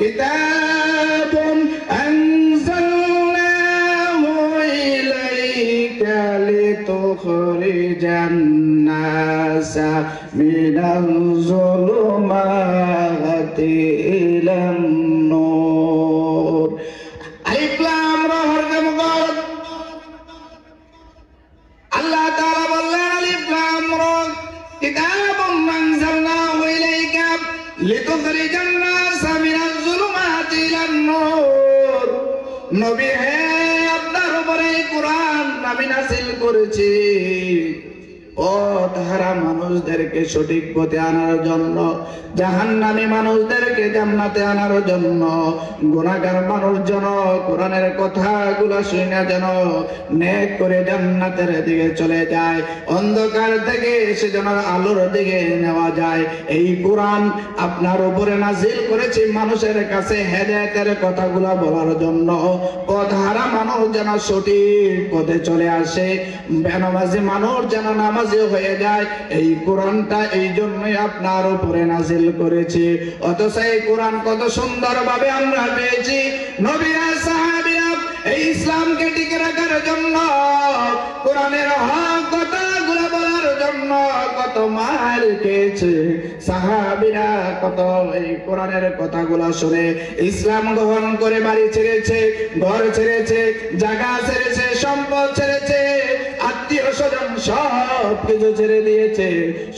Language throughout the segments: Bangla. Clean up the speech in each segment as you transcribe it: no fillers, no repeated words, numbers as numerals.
কিতাবুন আনজালনাহু ইলাইকা লিতুখরিজান নাসা মিনাল যুলুমাতি ইলান নূর। আলিফ লাম রা হরফে মুকাররব। আল্লাহ তাআলা বললেন আলিফ লাম রা কিতাবুন আনজালনাহু ইলাইকা লিতুখরিজান নাসা মিনাল যুলুমাতি ইলান নূর। নবী হে, আপনার উপরে কুরআন আমি নাযিল করেছি পথহারা মানুষদেরকে সঠিক পথে আনার জন্য, জাহান্নামী মানুষদেরকে জান্নাতে আনার জন্য, গুনাহগার মানুষ যেন কোরআনের কথাগুলো শুনে যেন নেক করে জান্নাতের দিকে চলে যায়, অন্ধকার থেকে সে যেন আলোর দিকে নেওয়া যায়। এই কোরআন আপনার উপরে নাযিল করেছি মানুষের কাছে হেদায়েতের কথাগুলো বলার জন্য, পথহারা মানুষ যেন সঠিক পথে চলে আসে, বেনামাজি মানুষ যেন নামাজি হয়ে যায়। এই কোরআনটা এই জন্যই আপনার উপরে নাযিল করেছি। অথচ এই কোরআন কত সুন্দর ভাবে আমরা পেয়েছি। নবীরা সাহাবীরা এই ইসলামকে টিকে রাখার জন্য, কোরআনের হক কথাগুলো বলার জন্য কত মার খেয়েছে। সাহাবীরা কত এই কোরআনের কথাগুলো শুনে ইসলাম গ্রহণ করে বাড়ি ছেড়েছে, ঘর ছেড়েছে, জায়গা ছেড়েছে, সম্পদ ছেড়েছে, আত্মীয় স্বজন সব কিছু ছেড়ে দিয়েছে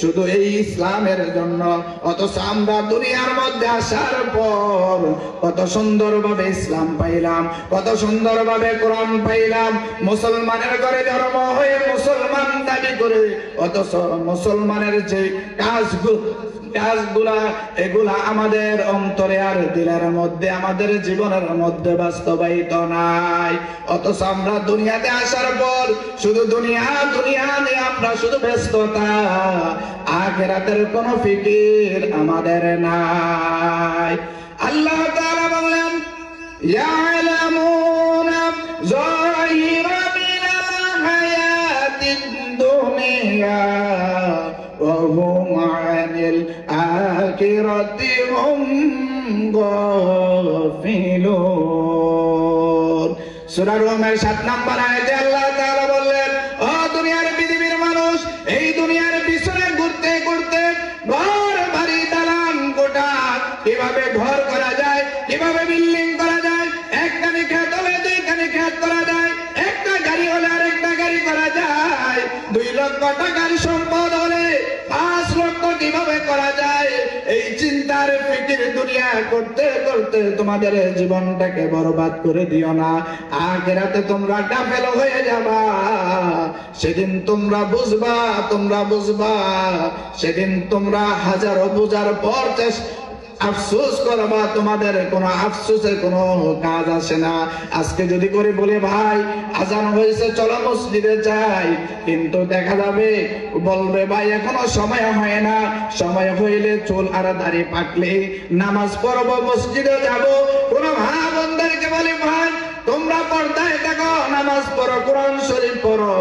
শুধু এই ইসলামের জন্য। অথচ আমরা দুনিয়ার মধ্যে আসার পর কত সুন্দর ভাবে ইসলাম পাইলাম, কত সুন্দর ভাবে কোরআন পাইলাম। মুসলমানের ঘরে জন্ম হয়ে মুসলমান দাবি করে, অথচ মুসলমানের যে কাজগুলা এগুলা আমাদের অন্তরে আর দিলের মধ্যে, আমাদের জীবনের মধ্যে বাস্তবায়িত নাই। অথচ আমরা দুনিয়াতে আসার পর শুধু দুনিয়া দুনিয়া নিয়ে আমরা শুধু ব্যস্ততা, আখিরাতের কোনো ফিকির আমাদের নাই। আল্লাহ তাআলা বলেন ইয়ালামুনা যাহিরা মিনাল হায়াতিদ দুনিয়া ওয়া হুম আনিল আখিরাতি হুম গাফিলুন। সূরা রুমের 7 নম্বর আয়াতে আল্লাহ তাআলা বললেন, ও দুনিয়ার পৃথিবীর মানুষ, এই দুনিয়ার পিছনে ঘুরতে ঘুরতে ঘর বাড়ি দালান কোঠা কিভাবে ঘর করা যায়, কিভাবে বিল্ডিং করা যায়, একখানি ক্ষেত হলে দুইখানি ক্ষেত করা যায়, একটা গাড়ি হলে আরেকটা গাড়ি করা যায়, 2 লক্ষ টাকার সম্পদ হলে 5 লক্ষ কিভাবে করা যায়, এই চিন্তার ফিকির দুনিয়া করতে করতে তোমাদের জীবনটাকে বরবাদ করে দিও না। আখিরাতে তোমরা গাফেল হয়ে যাবা। সেদিন তোমরা বুঝবা, সেদিন তোমরা হাজারো বোঝার পর আফসোস করবা, তোমাদের কোনো আফসোসের কোনো কাজ আসে না। আজকে যদি করে বলে ভাই আজান হয়েছে চলো মসজিদে যাই, কিন্তু দেখা যাবে বলবে ভাই এখনো সময় হয় না, সময় হইলে চুল আর দাড়ি পাকলে নামাজ পড়বো, মসজিদে যাব। কোন ভাই বোনদেরকে বলে ভাই তোমরা পর্দায় থাকো, নামাজ পড়ো, কোরআন শরীফ পড়ো,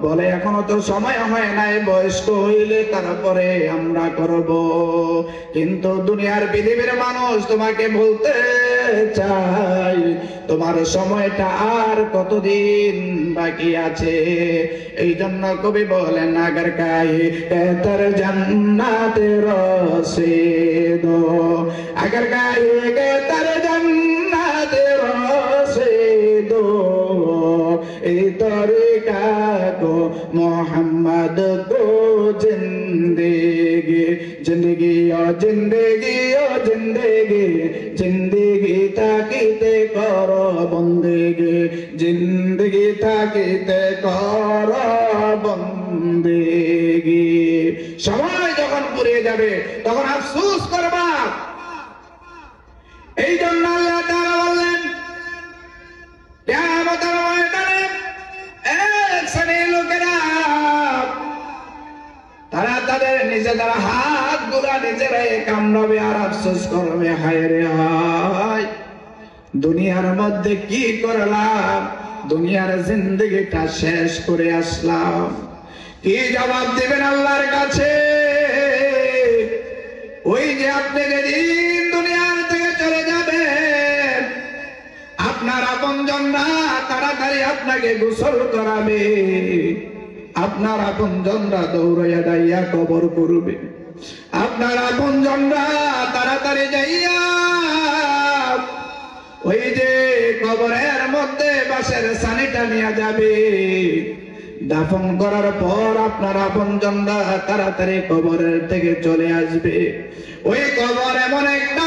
বলে এখনো তো সময় হয় নাই, বয়স্ক হইলে তারপরে আমরা করব। কিন্তু দুনিয়ার পৃথিবীর মানুষ তোমাকে বলতে চাই তোমার সময়টা আর কতদিন বাকি আছে। এই জন্য কবি বলেন আগার কায়ে তের জান্নাতে রসিদো, আগার কায়ে তের জান্নাতে রসিদো, এই তরিকা को मोहम्मद को जिंदगी जिंदगी और जिंदगी और जिंदगी जिंदगी ताकीते करो बंदगी, जिंदगी ताकीते करो बंदगी। সময় যখন ফুরিয়ে যাবে তখন আফসোস করবা। এই জন্য আল্লাহ তাআলা বললেন কিয়ামতের ময়দানে এক শ্রেণীর লোকেরা তারা তাদের নিজেদের হাত গুলা নিজেরাই কামড়াবে আর আফসোস করবে, হায় রে হায় দুনিয়ার মধ্যে কি করলাম, দুনিয়ার জিন্দেগিটা শেষ করে আসলাম। কি জবাব দিবেন আল্লাহর কাছে? ওই যে আপনি যেদিন দুনিয়ার থেকে চলে যাবেন আপনজনরা তাড়াতাড়ি আপনাকে গোসল করাবে, আপনার আপনজনরা দৌড়াইয়া যাইয়া কবর করবে, আপনার আপনজনরা তাড়াতাড়ি যাইয়া ওই যে কবরের মধ্যে বাঁশের ছানিটা নিয়ে যাবে। দাফন করার পর আপনার আপনজনরা তাড়াতাড়ি কবরের থেকে চলে আসবে। ওই কবর এমন একটা